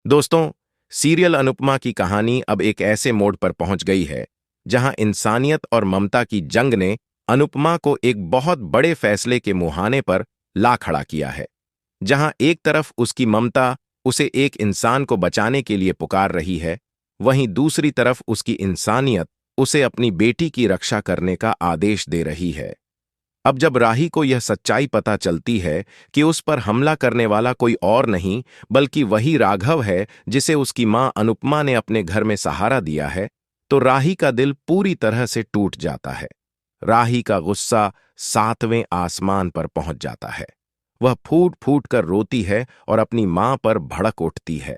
दोस्तों, सीरियल अनुपमा की कहानी अब एक ऐसे मोड़ पर पहुंच गई है जहां इंसानियत और ममता की जंग ने अनुपमा को एक बहुत बड़े फैसले के मुहाने पर ला खड़ा किया है। जहां एक तरफ उसकी ममता उसे एक इंसान को बचाने के लिए पुकार रही है, वहीं दूसरी तरफ उसकी इंसानियत उसे अपनी बेटी की रक्षा करने का आदेश दे रही है। अब जब राही को यह सच्चाई पता चलती है कि उस पर हमला करने वाला कोई और नहीं बल्कि वही राघव है जिसे उसकी मां अनुपमा ने अपने घर में सहारा दिया है, तो राही का दिल पूरी तरह से टूट जाता है। राही का गुस्सा 7वें आसमान पर पहुंच जाता है। वह फूट फूट कर रोती है और अपनी मां पर भड़क उठती है।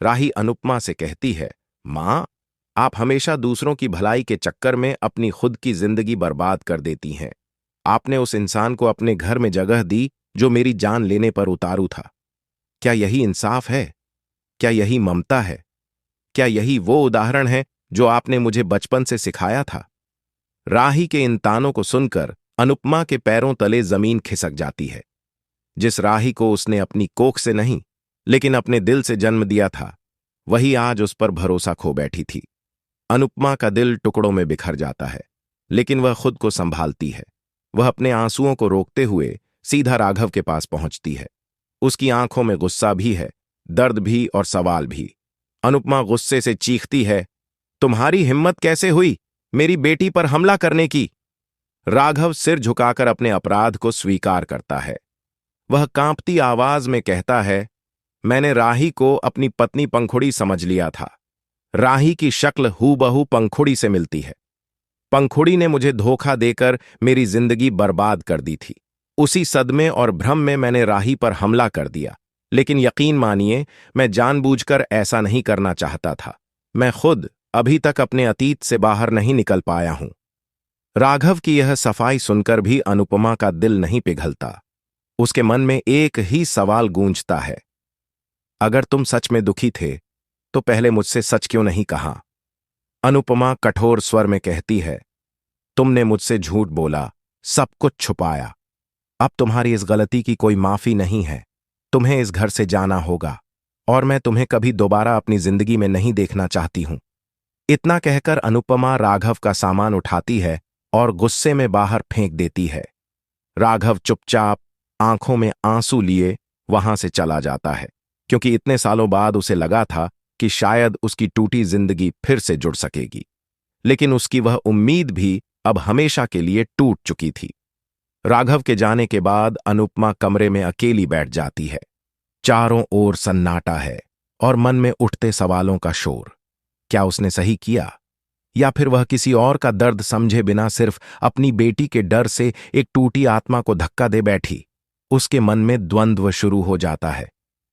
राही अनुपमा से कहती है, मां, आप हमेशा दूसरों की भलाई के चक्कर में अपनी खुद की जिंदगी बर्बाद कर देती हैं। आपने उस इंसान को अपने घर में जगह दी जो मेरी जान लेने पर उतारू था। क्या यही इंसाफ है? क्या यही ममता है? क्या यही वो उदाहरण है जो आपने मुझे बचपन से सिखाया था? राही के इन तानों को सुनकर अनुपमा के पैरों तले जमीन खिसक जाती है। जिस राही को उसने अपनी कोख से नहीं लेकिन अपने दिल से जन्म दिया था, वही आज उस पर भरोसा खो बैठी थी। अनुपमा का दिल टुकड़ों में बिखर जाता है, लेकिन वह खुद को संभालती है। वह अपने आंसुओं को रोकते हुए सीधा राघव के पास पहुंचती है। उसकी आंखों में गुस्सा भी है, दर्द भी और सवाल भी। अनुपमा गुस्से से चीखती है, तुम्हारी हिम्मत कैसे हुई मेरी बेटी पर हमला करने की? राघव सिर झुकाकर अपने अपराध को स्वीकार करता है। वह कांपती आवाज में कहता है, मैंने राही को अपनी पत्नी पंखुड़ी समझ लिया था। राही की शक्ल हूबहू पंखुड़ी से मिलती है। पंखुड़ी ने मुझे धोखा देकर मेरी जिंदगी बर्बाद कर दी थी। उसी सदमे और भ्रम में मैंने राही पर हमला कर दिया, लेकिन यकीन मानिए, मैं जानबूझकर ऐसा नहीं करना चाहता था। मैं खुद अभी तक अपने अतीत से बाहर नहीं निकल पाया हूं। राघव की यह सफाई सुनकर भी अनुपमा का दिल नहीं पिघलता। उसके मन में एक ही सवाल गूंजता है, अगर तुम सच में दुखी थे तो पहले मुझसे सच क्यों नहीं कहा? अनुपमा कठोर स्वर में कहती है, तुमने मुझसे झूठ बोला, सब कुछ छुपाया। अब तुम्हारी इस गलती की कोई माफी नहीं है। तुम्हें इस घर से जाना होगा और मैं तुम्हें कभी दोबारा अपनी जिंदगी में नहीं देखना चाहती हूं। इतना कहकर अनुपमा राघव का सामान उठाती है और गुस्से में बाहर फेंक देती है। राघव चुपचाप आंखों में आंसू लिए वहां से चला जाता है, क्योंकि इतने सालों बाद उसे लगा था कि शायद उसकी टूटी जिंदगी फिर से जुड़ सकेगी। लेकिन उसकी वह उम्मीद भी अब हमेशा के लिए टूट चुकी थी। राघव के जाने के बाद अनुपमा कमरे में अकेली बैठ जाती है। चारों ओर सन्नाटा है और मन में उठते सवालों का शोर। क्या उसने सही किया, या फिर वह किसी और का दर्द समझे बिना सिर्फ अपनी बेटी के डर से एक टूटी आत्मा को धक्का दे बैठी? उसके मन में द्वंद्व शुरू हो जाता है।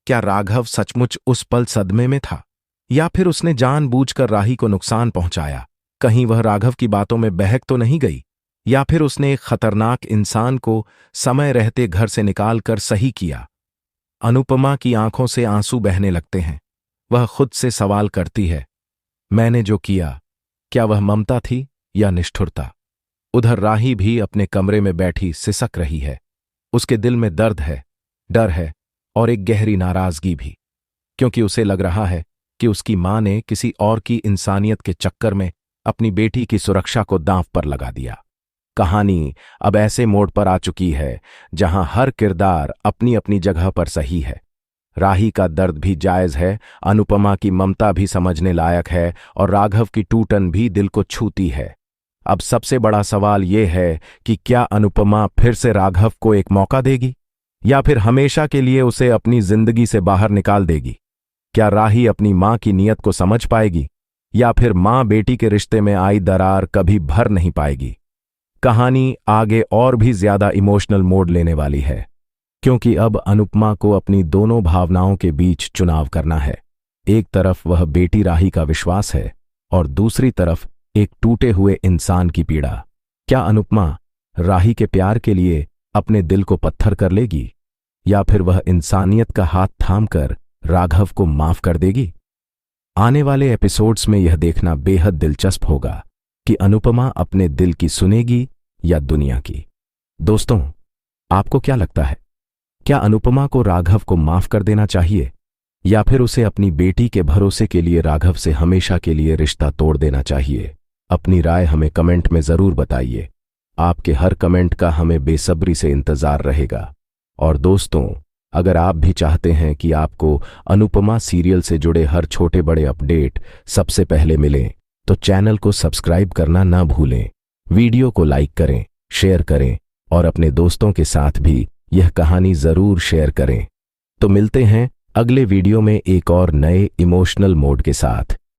क्या राघव सचमुच उस पल सदमे में था, या फिर उसने जानबूझकर राही को नुकसान पहुंचाया? कहीं वह राघव की बातों में बहक तो नहीं गई, या फिर उसने एक खतरनाक इंसान को समय रहते घर से निकालकर सही किया? अनुपमा की आंखों से आंसू बहने लगते हैं। वह खुद से सवाल करती है, मैंने जो किया, क्या वह ममता थी या निष्ठुरता? उधर राही भी अपने कमरे में बैठी सिसक रही है। उसके दिल में दर्द है, डर है और एक गहरी नाराजगी भी, क्योंकि उसे लग रहा है कि उसकी मां ने किसी और की इंसानियत के चक्कर में अपनी बेटी की सुरक्षा को दांव पर लगा दिया। कहानी अब ऐसे मोड़ पर आ चुकी है जहां हर किरदार अपनी अपनी जगह पर सही है। राही का दर्द भी जायज है, अनुपमा की ममता भी समझने लायक है और राघव की टूटन भी दिल को छूती है। अब सबसे बड़ा सवाल यह है कि क्या अनुपमा फिर से राघव को एक मौका देगी, या फिर हमेशा के लिए उसे अपनी जिंदगी से बाहर निकाल देगी? क्या राही अपनी मां की नीयत को समझ पाएगी, या फिर मां बेटी के रिश्ते में आई दरार कभी भर नहीं पाएगी? कहानी आगे और भी ज्यादा इमोशनल मोड़ लेने वाली है, क्योंकि अब अनुपमा को अपनी दोनों भावनाओं के बीच चुनाव करना है। एक तरफ वह बेटी राही का विश्वास है और दूसरी तरफ एक टूटे हुए इंसान की पीड़ा। क्या अनुपमा राही के प्यार के लिए अपने दिल को पत्थर कर लेगी, या फिर वह इंसानियत का हाथ थामकर राघव को माफ कर देगी? आने वाले एपिसोड्स में यह देखना बेहद दिलचस्प होगा कि अनुपमा अपने दिल की सुनेगी या दुनिया की। दोस्तों, आपको क्या लगता है, क्या अनुपमा को राघव को माफ कर देना चाहिए, या फिर उसे अपनी बेटी के भरोसे के लिए राघव से हमेशा के लिए रिश्ता तोड़ देना चाहिए? अपनी राय हमें कमेंट में जरूर बताइए। आपके हर कमेंट का हमें बेसब्री से इंतजार रहेगा। और दोस्तों, अगर आप भी चाहते हैं कि आपको अनुपमा सीरियल से जुड़े हर छोटे बड़े अपडेट सबसे पहले मिलें, तो चैनल को सब्सक्राइब करना ना भूलें। वीडियो को लाइक करें, शेयर करें और अपने दोस्तों के साथ भी यह कहानी जरूर शेयर करें। तो मिलते हैं अगले वीडियो में एक और नए इमोशनल मोड के साथ।